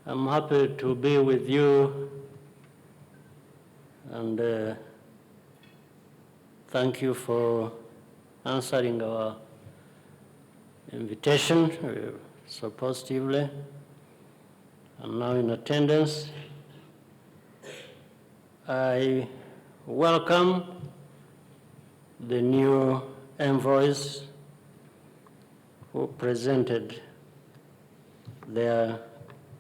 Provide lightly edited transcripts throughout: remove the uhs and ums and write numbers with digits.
I'm happy to be with you and thank you for answering our invitation so positively. I'm now in attendance. I welcome the new envoys who presented their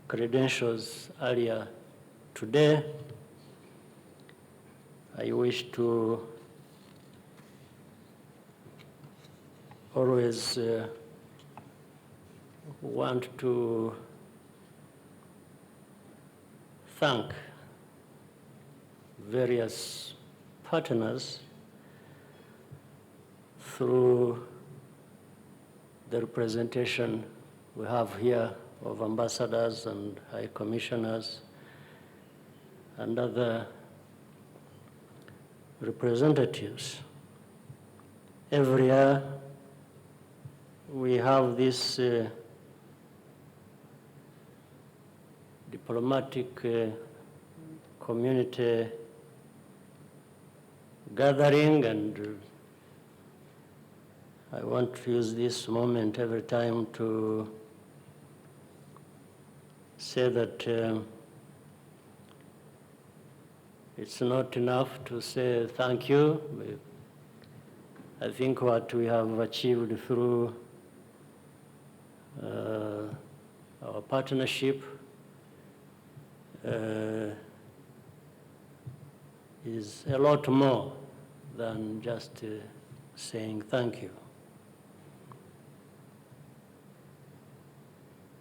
credentials earlier today. I wish to always want to thank various partners through the representation we have here of ambassadors and high commissioners and other representatives. Every year we have this diplomatic community gathering, and I want to use this moment every time to say that it's not enough to say thank you. I think what we have achieved through our partnership is a lot more than just saying thank you.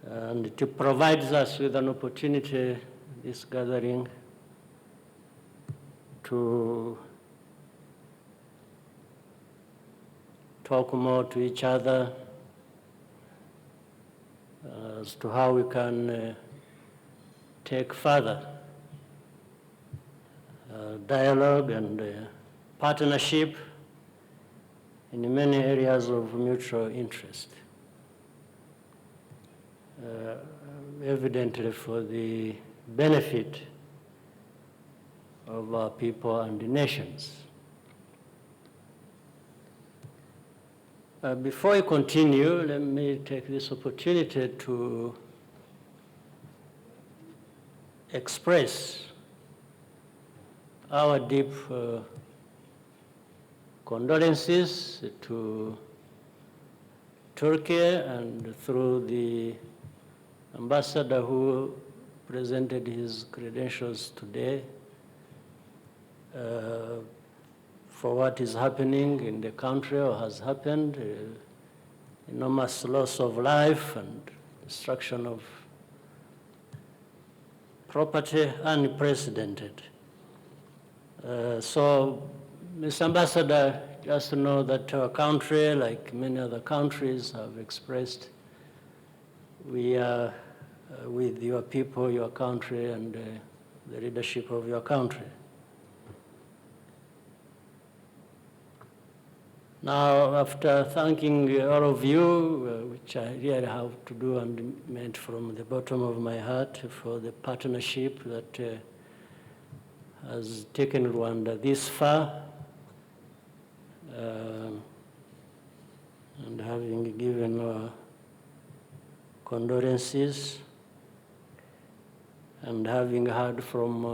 And it provides us with an opportunity, this gathering, to talk more to each other as to how we can take further dialogue and partnership in many areas of mutual interest. Evidently for the benefit of our people and the nations. Before I continue, let me take this opportunity to express our deep condolences to Turkey and through the ambassador who presented his credentials today for what is happening in the country or has happened, enormous loss of life and destruction of property, unprecedented. So, Mr. Ambassador, just to know that our country, like many other countries, have expressed, we are with your people, your country, and the leadership of your country. Now, after thanking all of you, which I really have to do and meant from the bottom of my heart for the partnership that has taken Rwanda this far, and having given our condolences, and having heard from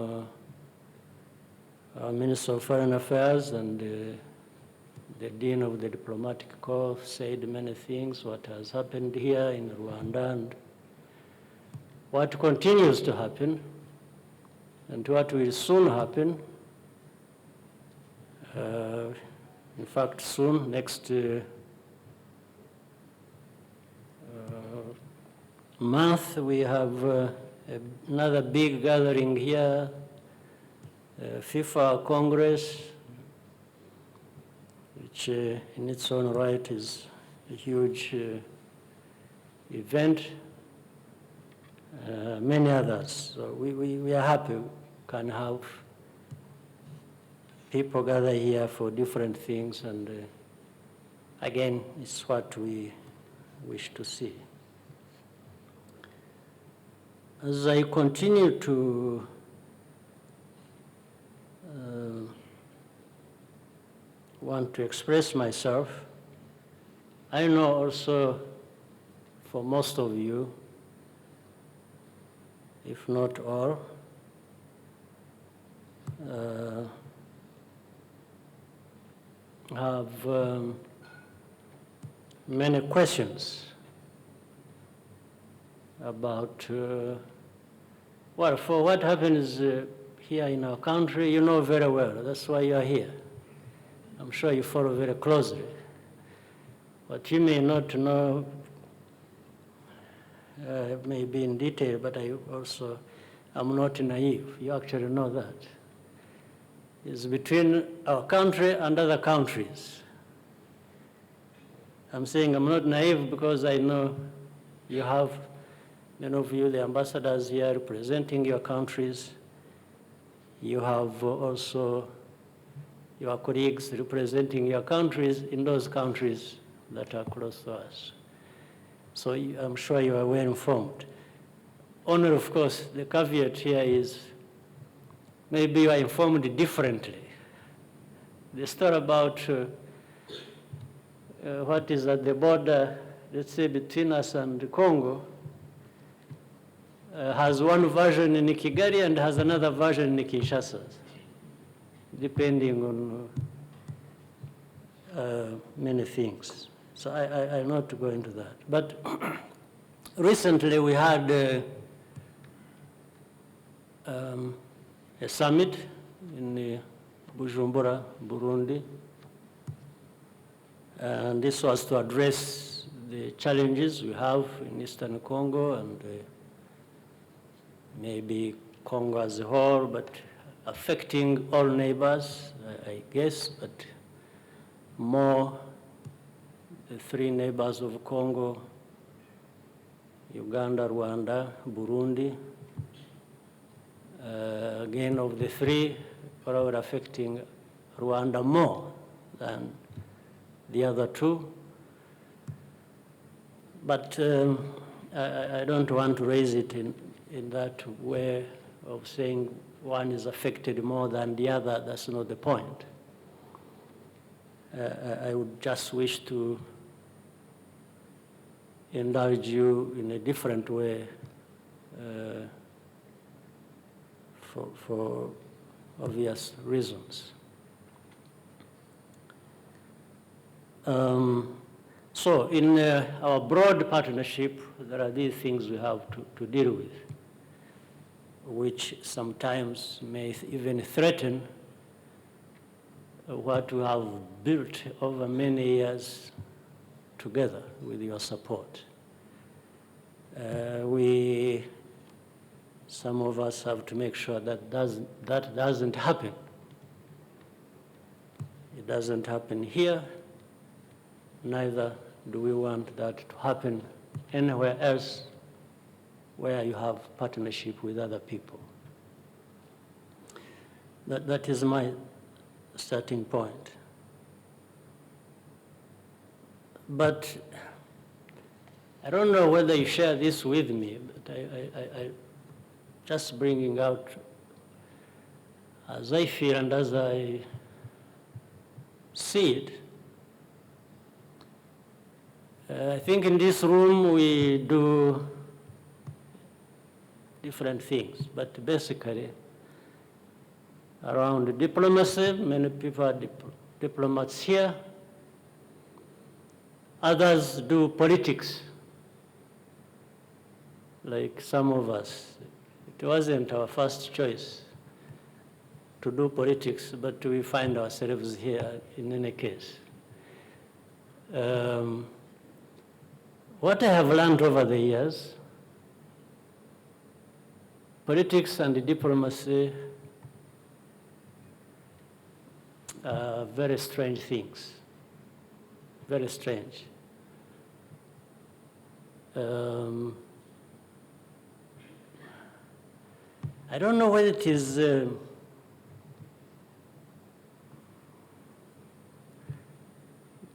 our Minister of Foreign Affairs and the Dean of the Diplomatic Corps said many things, what has happened here in Rwanda and what continues to happen and what will soon happen. In fact, soon, next month, we have another big gathering here, FIFA Congress, which in its own right is a huge event, many others. So we are happy we can have people gather here for different things, and again, it's what we wish to see. As I continue to want to express myself, I know also for most of you, if not all, have many questions about, well, for what happens here in our country, you know very well. That's why you are here. I'm sure you follow very closely. What you may not know may be in detail, but I also am not naive. You actually know that. It's between our country and other countries. I'm saying I'm not naive because I know you have, many of you, the ambassadors here representing your countries. You have also your colleagues representing your countries in those countries that are close to us. So I'm sure you are well informed. Only, of course, the caveat here is maybe you are informed differently. The story about what is at the border, let's say, between us and Congo, has one version in Kigali and has another version in Kinshasa, depending on many things. So I'm not to go into that. But recently we had a summit in Bujumbura, Burundi. And this was to address the challenges we have in Eastern Congo and maybe Congo as a whole, but affecting all neighbors, I guess, but more the three neighbors of Congo, Uganda, Rwanda, Burundi. Again, of the three, probably affecting Rwanda more than the other two. But I don't want to raise it in that way of saying one is affected more than the other. That's not the point. I would just wish to indulge you in a different way for obvious reasons. So in our broad partnership, there are these things we have to deal with, which sometimes may even threaten what we have built over many years together with your support. Some of us have to make sure that doesn't happen. It doesn't happen here, neither do we want that to happen anywhere else where you have partnership with other people. That is my starting point. But I don't know whether you share this with me, but I just bringing out as I feel and as I see it. I think in this room we do different things, but basically around diplomacy, many people are diplomats here. Others do politics, like some of us. It wasn't our first choice to do politics, but we find ourselves here in any case. What I have learned over the years, politics and diplomacy are very strange things, very strange. I don't know whether it is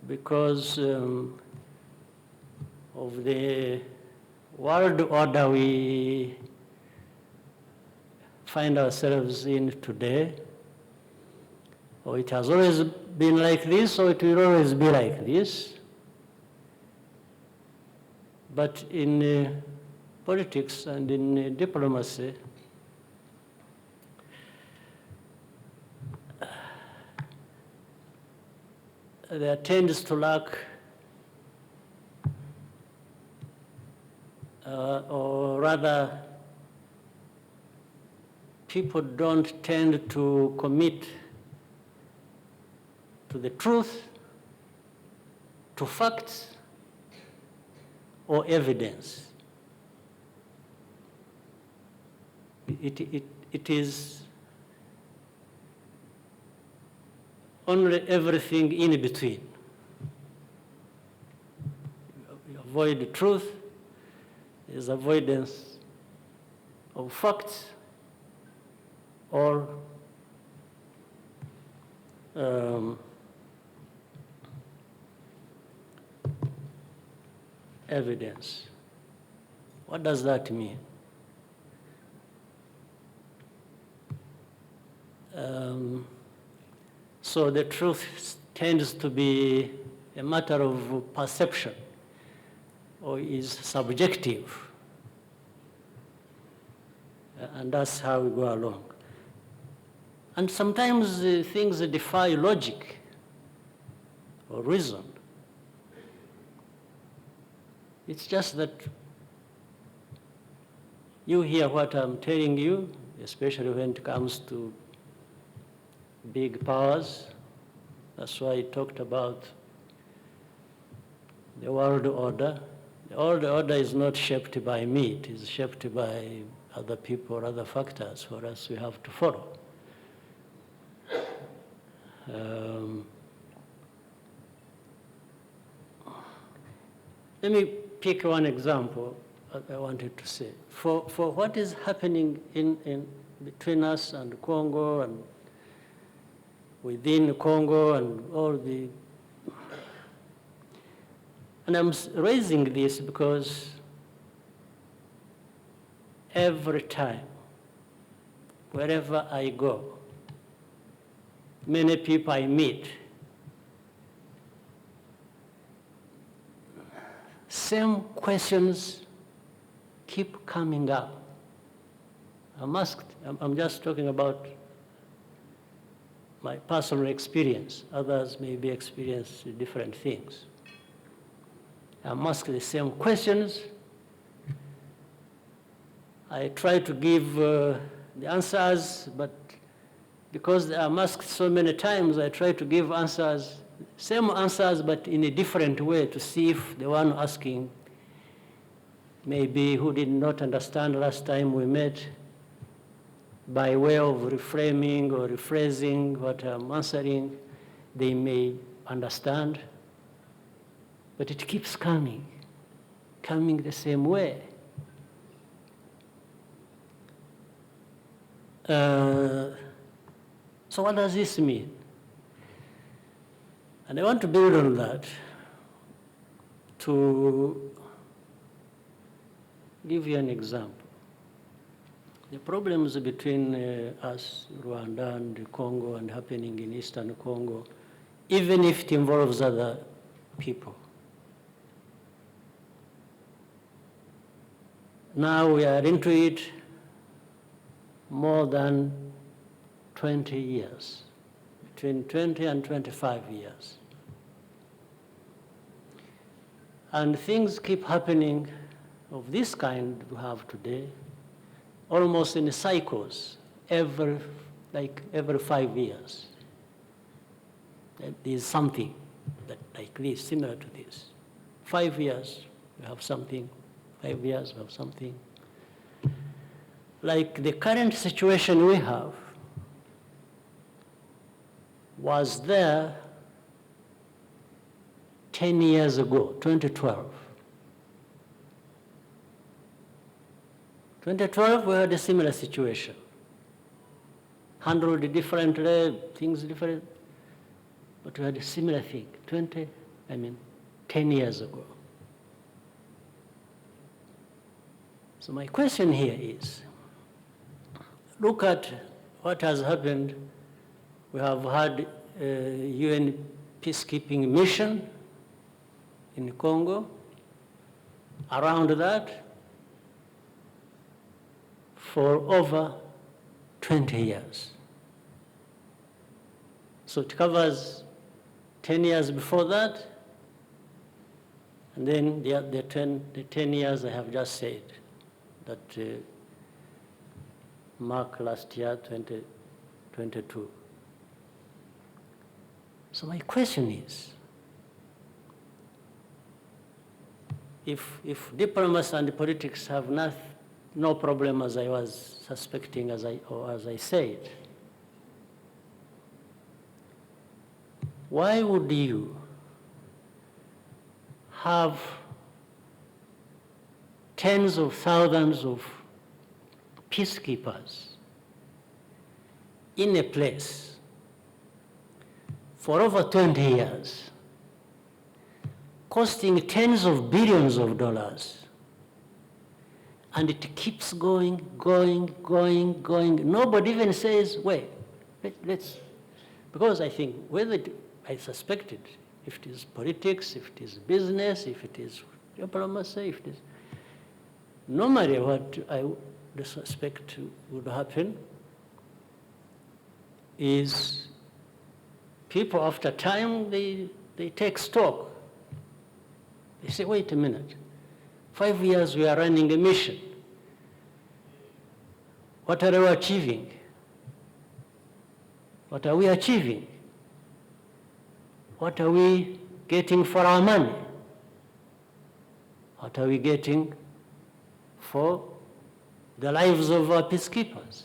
because of the world order we find ourselves in today, or it has always been like this, or it will always be like this. But in politics and in diplomacy, there tends to lack, or rather, people don't tend to commit to the truth, to facts, or evidence. It is only everything in between. You avoid the truth, there's avoidance of facts or evidence. What does that mean? So the truth tends to be a matter of perception, or is subjective. And that's how we go along. And sometimes things defy logic or reason. It's just that you hear what I'm telling you, especially when it comes to big powers. That's why I talked about the world order. The world order is not shaped by me, it is shaped by other people, other factors for us we have to follow. Let me pick one example I wanted to say. For what is happening in between us and Congo and within Congo and all the... And I'm raising this because every time, wherever I go, many people I meet, same questions keep coming up. I'm just talking about my personal experience. Others may be experiencing different things. I'm asked the same questions. I try to give the answers, but because I'm asked so many times, I try to give answers, same answers, but in a different way to see if the one asking, maybe who did not understand last time we met, by way of reframing or rephrasing what I'm answering, they may understand. But it keeps coming the same way. So what does this mean? And I want to build on that to give you an example. The problems between us, Rwanda and Congo, and happening in Eastern Congo, even if it involves other people. Now we are into it more than 20 years, between 20 and 25 years. And things keep happening of this kind we have today, almost in cycles, every 5 years. There's something that like this, similar to this. 5 years, we have something. 5 years, we have something. Like the current situation we have was there 10 years ago, 2012. 2012, we had a similar situation. Handled differently, things different, but we had a similar thing, 10 years ago. So my question here is, look at what has happened. We have had a UN peacekeeping mission in Congo. Around that, for over 20 years. So it covers 10 years before that, and then the 10 years I have just said, that mark last year, 2022. So my question is, if diplomacy and politics have no problem, as I was suspecting, as I said, why would you have tens of thousands of peacekeepers in a place for over 20 years, costing tens of billions of dollars, and it keeps going. Nobody even says, wait, let's, because I think I suspected, if it is politics, if it is business, if it is diplomacy, if it is, normally what I would suspect would happen is people after time, they take stock. They say, wait a minute, 5 years we are running a mission. What are we achieving? What are we achieving? What are we getting for our money? What are we getting for the lives of our peacekeepers?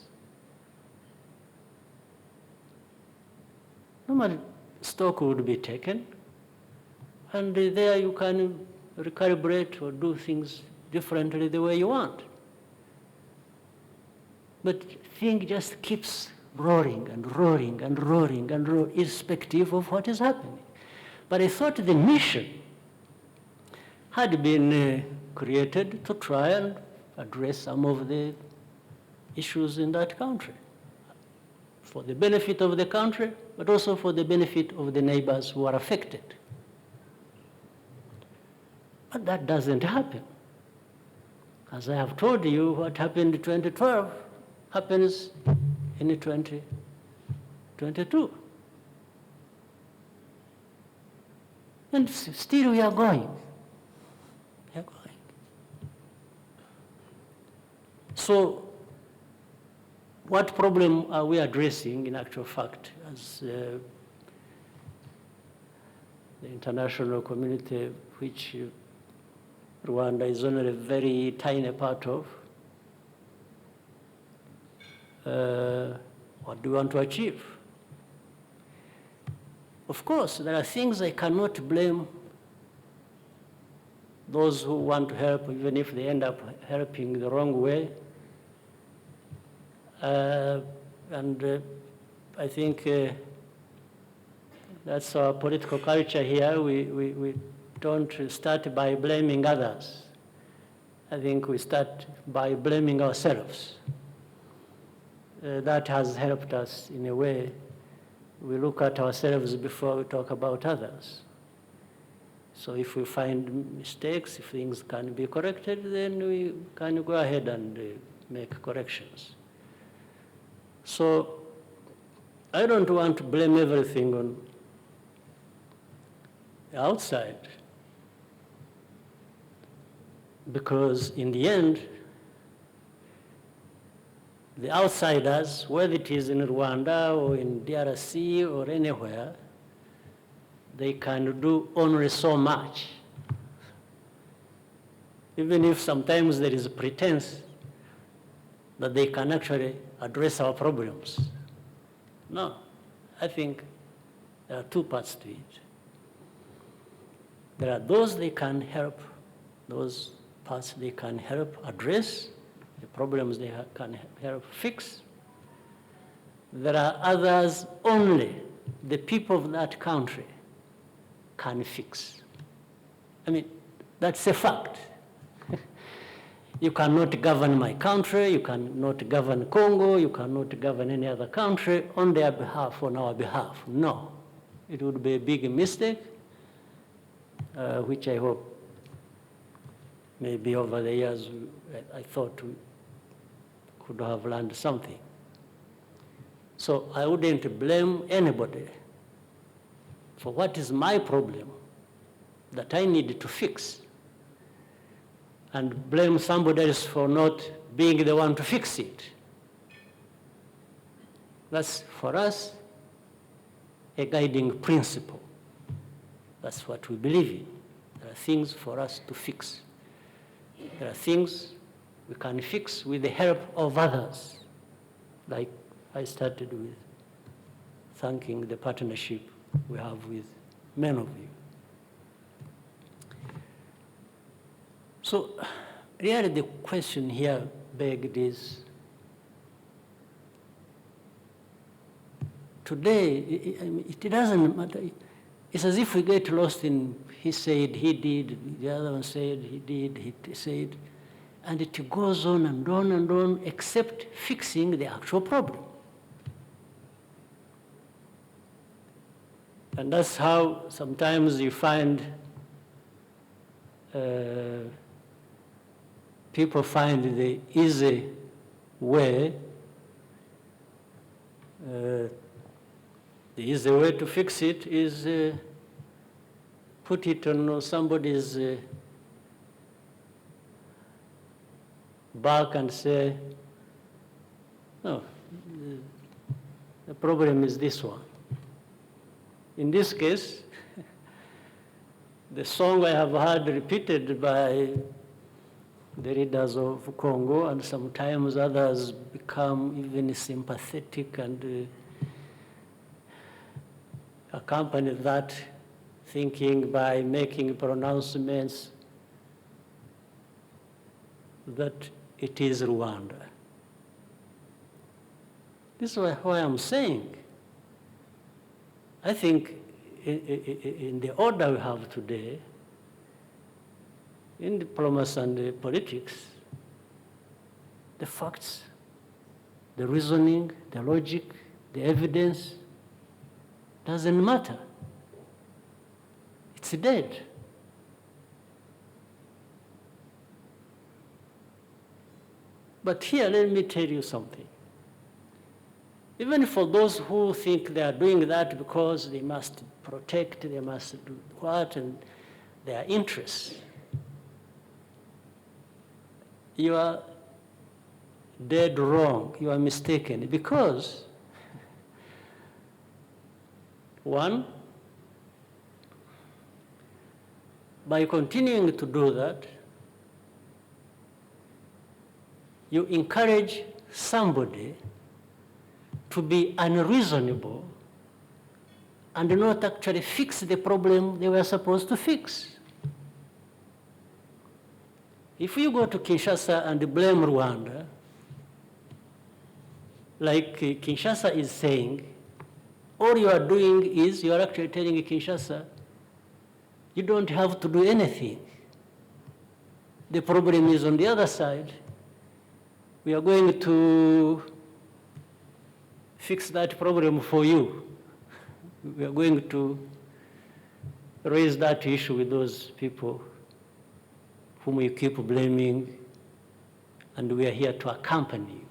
Normal stock would be taken, and there you can recalibrate or do things differently the way you want. But thing just keeps roaring, irrespective of what is happening. But I thought the mission had been created to try and address some of the issues in that country, for the benefit of the country, but also for the benefit of the neighbors who are affected. But that doesn't happen. As I have told you, what happened in 2012 happens in 2022. And still we are going. We are going. So what problem are we addressing in actual fact as the international community, which Rwanda is only a very tiny part of? What do we want to achieve? Of course, there are things I cannot blame those who want to help, even if they end up helping the wrong way. And I think that's our political culture here. We don't start by blaming others. I think we start by blaming ourselves. That has helped us in a way. We look at ourselves before we talk about others. So if we find mistakes, if things can be corrected, then we can go ahead and make corrections. So I don't want to blame everything on the outside, because in the end, the outsiders, whether it is in Rwanda or in DRC or anywhere, they can do only so much. Even if sometimes there is a pretense that they can actually address our problems. No, I think there are two parts to it. There are those they can help, those parts they can help address, the problems they can help fix. There are others only the people of that country can fix. I mean, that's a fact. You cannot govern my country, you cannot govern Congo, you cannot govern any other country on their behalf, on our behalf. No. It would be a big mistake, which I hope maybe over the years I thought we could have learned something. So I wouldn't blame anybody for what is my problem that I need to fix, and blame somebody else for not being the one to fix it. That's, for us, a guiding principle. That's what we believe in. There are things for us to fix. There are things we can fix with the help of others, like I started with thanking the partnership we have with many of you. So really the question here begged is, today, it doesn't matter. It's as if we get lost in he said, he did, the other one said, he did, he said, and it goes on and on and on, except fixing the actual problem. And that's how sometimes you find people find the easy way. The easy way to fix it is put it on somebody's back and say, no, the problem is this one. In this case, the song I have heard repeated by the leaders of Congo, and sometimes others become even sympathetic and accompany that thinking by making pronouncements that it is Rwanda. This is why I'm saying, I think in the order we have today, in diplomacy and politics, the facts, the reasoning, the logic, the evidence doesn't matter. It's dead. But here, let me tell you something. Even for those who think they are doing that because they must protect, they must do what, and their interests, you are dead wrong, you are mistaken, because one, by continuing to do that, you encourage somebody to be unreasonable and not actually fix the problem they were supposed to fix. If you go to Kinshasa and blame Rwanda, like Kinshasa is saying, all you are doing is you are actually telling Kinshasa, you don't have to do anything. The problem is on the other side. We are going to fix that problem for you. We are going to raise that issue with those people whom you keep blaming, and we are here to accompany you.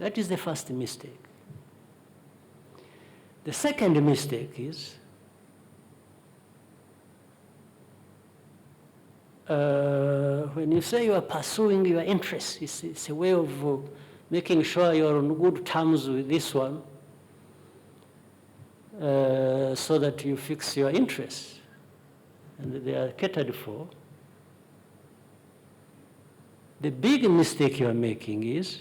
That is the first mistake. The second mistake is when you say you are pursuing your interests, it's a way of making sure you're on good terms with this one so that you fix your interests, and they are catered for. The big mistake you are making is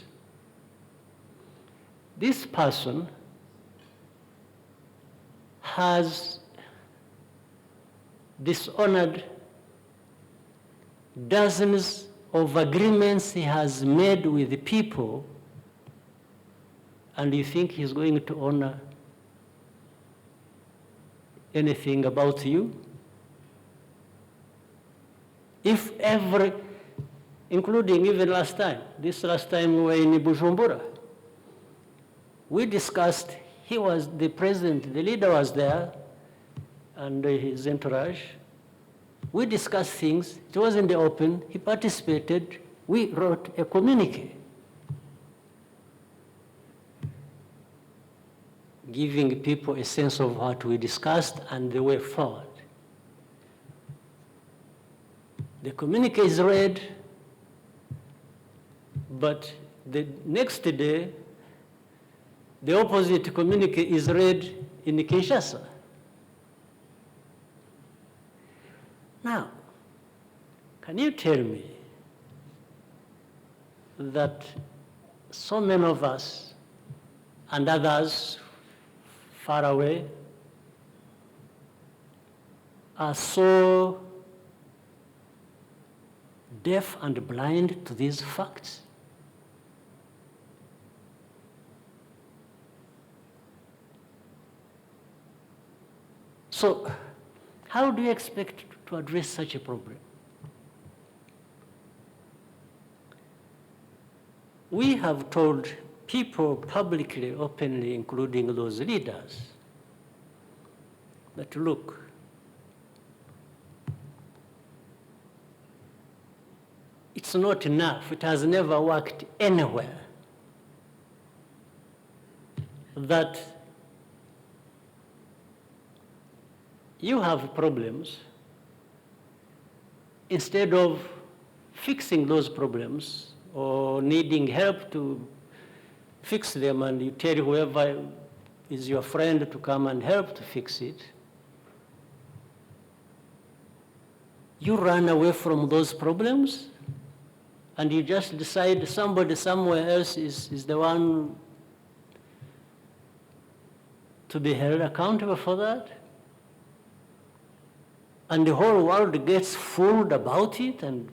this person has dishonored dozens of agreements he has made with the people, and you think he's going to honor anything about you? If every including even last time. This last time we were in Bujumbura. We discussed, he was the president, the leader was there, and his entourage. We discussed things, it was in the open, he participated, we wrote a communique giving people a sense of what we discussed and the way forward. The communique is read, but the next day, the opposite communique is read in Kinshasa. Now, can you tell me that so many of us and others far away are so deaf and blind to these facts? So, how do you expect to address such a problem? We have told people publicly, openly, including those leaders, that look, it's not enough, it has never worked anywhere, that you have problems, instead of fixing those problems or needing help to fix them, and you tell whoever is your friend to come and help to fix it, you run away from those problems and you just decide somebody somewhere else is the one to be held accountable for that. And the whole world gets fooled about it, and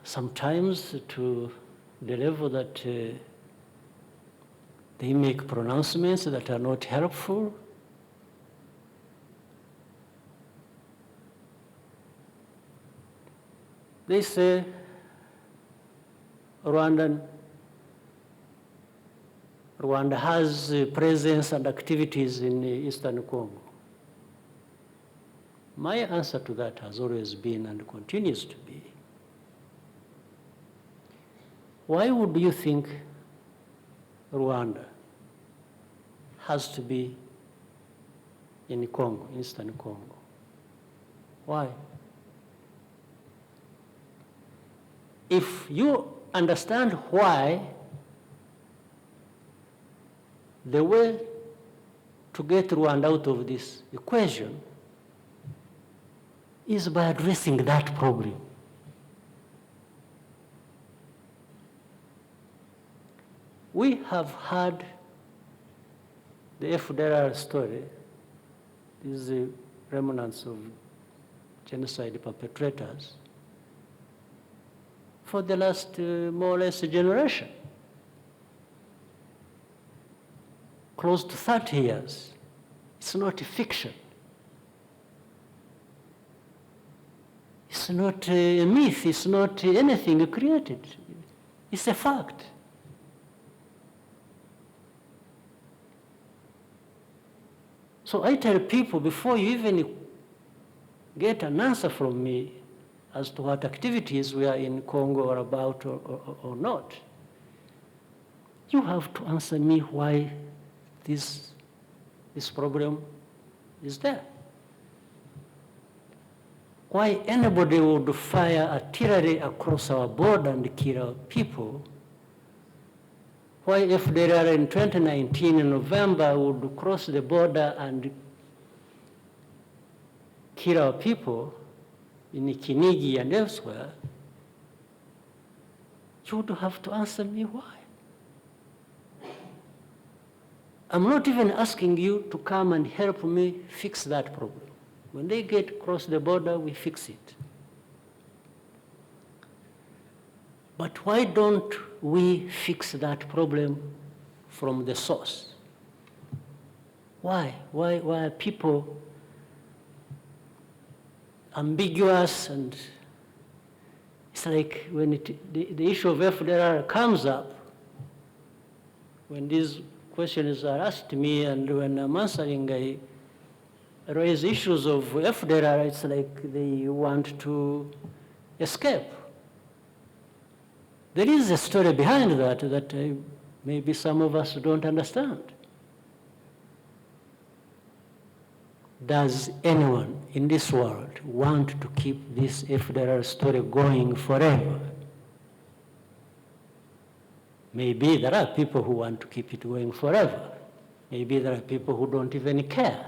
sometimes to the level that they make pronouncements that are not helpful. They say Rwanda has presence and activities in Eastern Congo. My answer to that has always been and continues to be, why would you think Rwanda has to be in Congo, Eastern Congo? Why? If you understand why, the way to get Rwanda out of this equation is by addressing that problem. We have heard the FDLR story, these remnants of genocide perpetrators, for the last more or less a generation. Close to 30 years. It's not a fiction. It's not a myth, it's not anything created. It's a fact. So I tell people, before you even get an answer from me as to what activities we are in Congo or about or not, you have to answer me why this problem is there. Why anybody would fire artillery across our border and kill our people? Why if there are in 2019 in November would cross the border and kill our people in Kinigi and elsewhere? You would have to answer me why. I'm not even asking you to come and help me fix that problem. When they get across the border, we fix it. But why don't we fix that problem from the source? Why? Why are people ambiguous and It's like when the issue of FDLR comes up, when these questions are asked me and when I'm answering, I raise issues of FDLR, it's like they want to escape. There is a story behind that maybe some of us don't understand. Does anyone in this world want to keep this FDLR story going forever? Maybe there are people who want to keep it going forever. Maybe there are people who don't even care.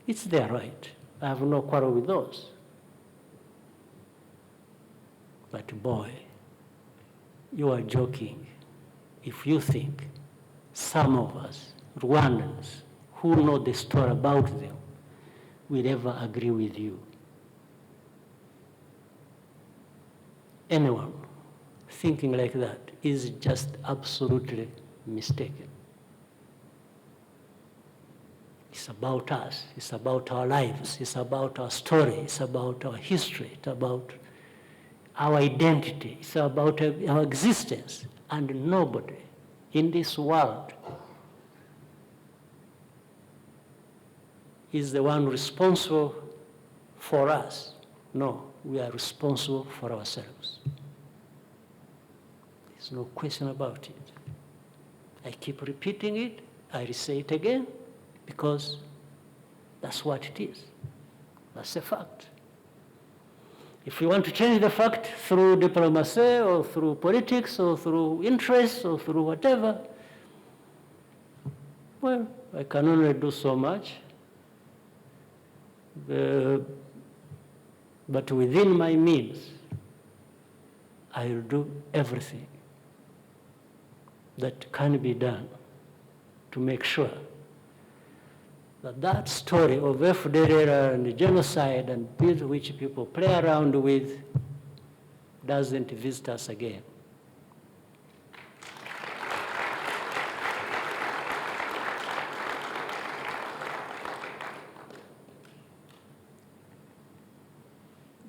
It's their right. I have no quarrel with those. But boy, you are joking if you think some of us, Rwandans, who know the story about them, will ever agree with you. Anyone thinking like that is just absolutely mistaken. It's about us, it's about our lives, it's about our story, it's about our history, it's about our identity, it's about our existence, and nobody in this world is the one responsible for us. No, we are responsible for ourselves. There's no question about it. I keep repeating it, I say it again, because that's what it is. That's a fact. If you want to change the fact through diplomacy or through politics or through interests or through whatever, well, I can only do so much. But within my means, I will do everything that can be done to make sure that that story of FDLR and the genocide and with which people play around with doesn't visit us again.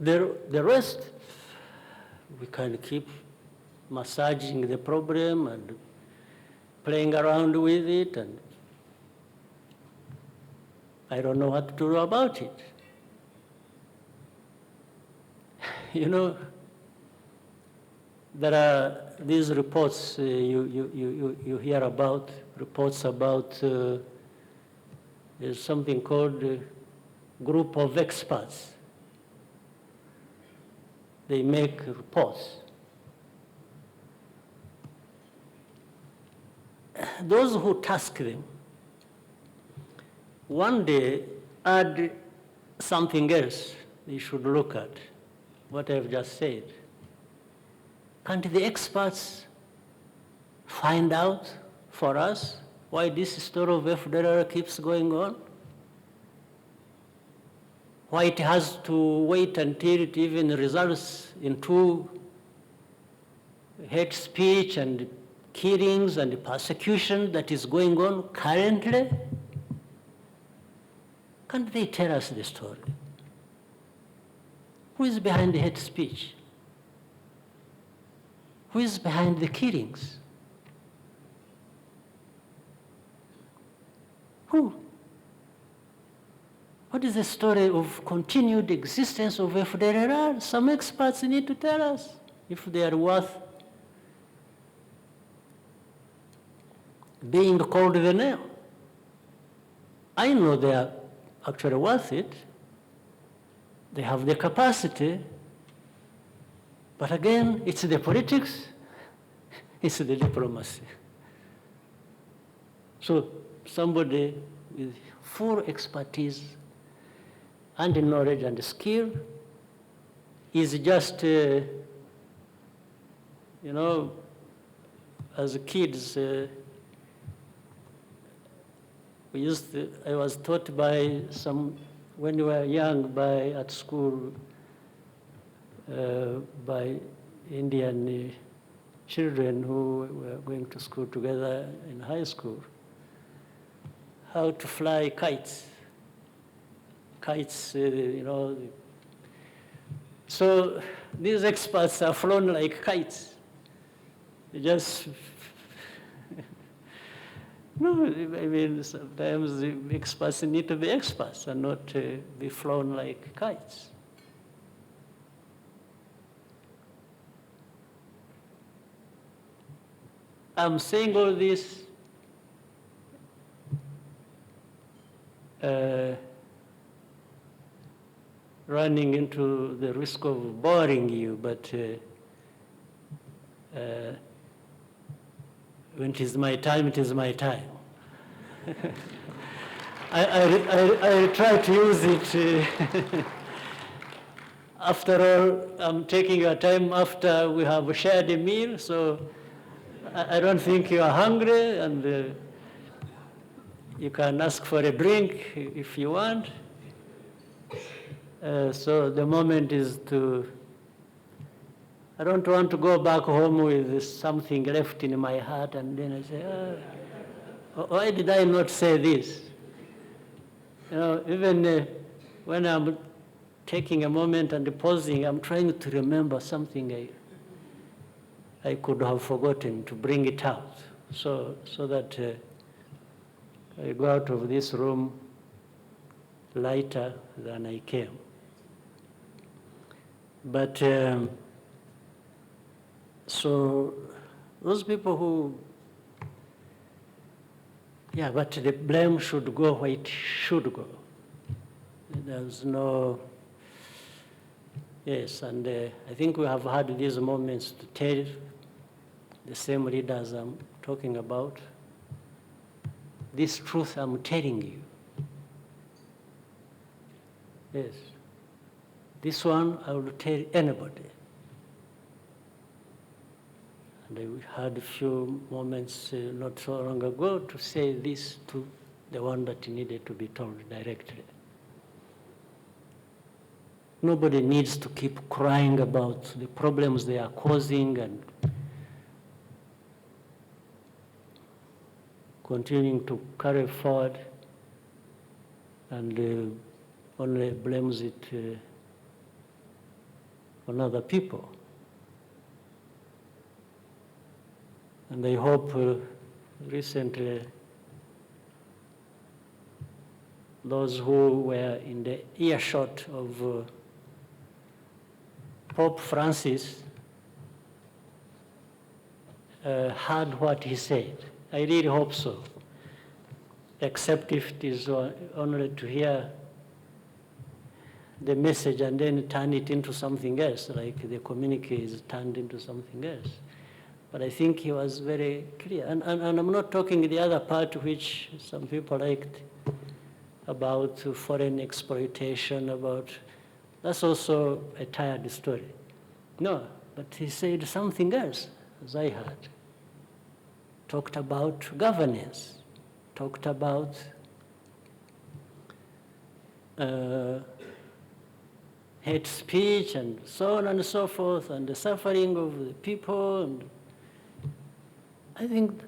The rest, we can keep massaging the problem and playing around with it, and I don't know what to do about it. You know, there are these reports you hear about, reports about there's something called a group of experts. They make reports. Those who task them one day add something else they should look at, what I've just said. Can't the experts find out for us why this story of FDLR keeps going on? Why it has to wait until it even results into hate speech and killings and persecution that is going on currently? Can't they tell us the story? Who is behind the hate speech? Who is behind the killings? Who? What is the story of continued existence of FDLR? Some experts need to tell us if they are worth being called the name. I know they are actually worth it. They have the capacity. But again, it's the politics, it's the diplomacy. So somebody with full expertise and knowledge and skill is just, you know, as kids, I was taught by when we were young, at school, by Indian children who were going to school together in high school, how to fly kites. Kites, you know, So these experts are flown like kites. They just, no, I mean, sometimes the experts need to be experts and not be flown like kites. I'm saying all this running into the risk of boring you, but when it is my time, it is my time. I try to use it. After all, I'm taking your time after we have shared a meal, so I don't think you are hungry, and you can ask for a drink if you want. So the moment is to, I don't want to go back home with something left in my heart and then I say, why did I not say this? You know, even when I'm taking a moment and pausing, I'm trying to remember something I could have forgotten to bring it out so that I go out of this room lighter than I came. But so those people who, yeah, but the blame should go where it should go. There's no, yes, and I think we have had these moments to tell the same leaders I'm talking about, this truth I'm telling you. Yes. This one I will tell anybody. And I had a few moments not so long ago to say this to the one that needed to be told directly. Nobody needs to keep crying about the problems they are causing and continuing to carry forward and only blames it on other people. And I hope recently those who were in the earshot of Pope Francis heard what he said. I really hope so, except if it is only to hear the message and then turn it into something else, like the communique is turned into something else. But I think he was very clear. And I'm not talking the other part which some people liked about foreign exploitation, that's also a tired story. No, but he said something else, as I heard. Talked about governance, talked about hate speech and so on and so forth, and the suffering of the people. And I think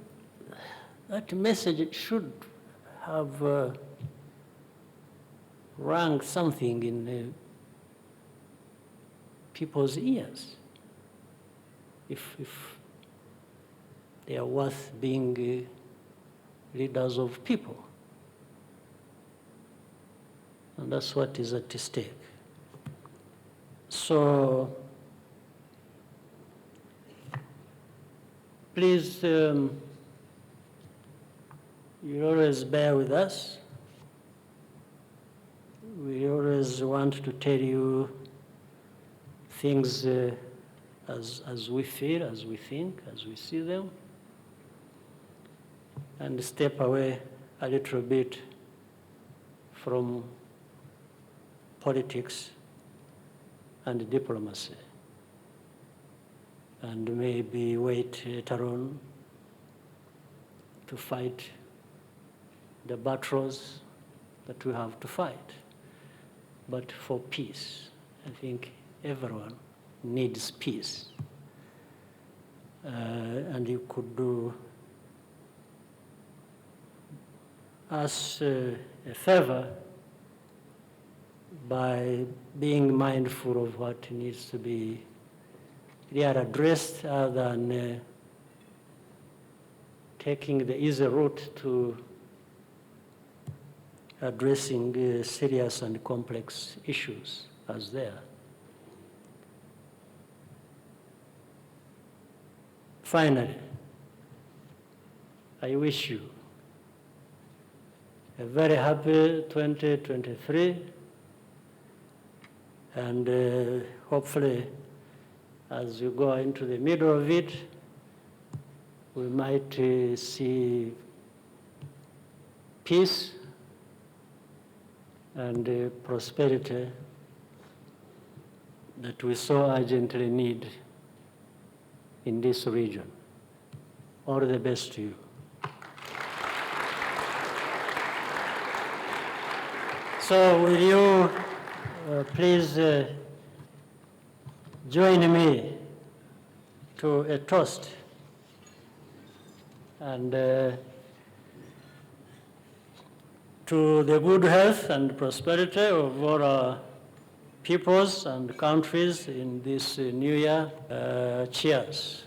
that message should have rang something in people's ears, if they are worth being leaders of people. And that's what is at stake. So please, you always bear with us. We always want to tell you things as we feel, as we think, as we see them, and step away a little bit from politics and diplomacy, and maybe wait later on to fight the battles that we have to fight, but for peace. I think everyone needs peace. And you could do us a favor by being mindful of what needs to be addressed other than taking the easy route to addressing serious and complex issues as there. Finally, I wish you a very happy 2023, and hopefully as you go into the middle of it, we might see peace and prosperity that we so urgently need in this region. All the best to you. So will you please join me to a toast and to the good health and prosperity of all our peoples and countries in this new year. Cheers.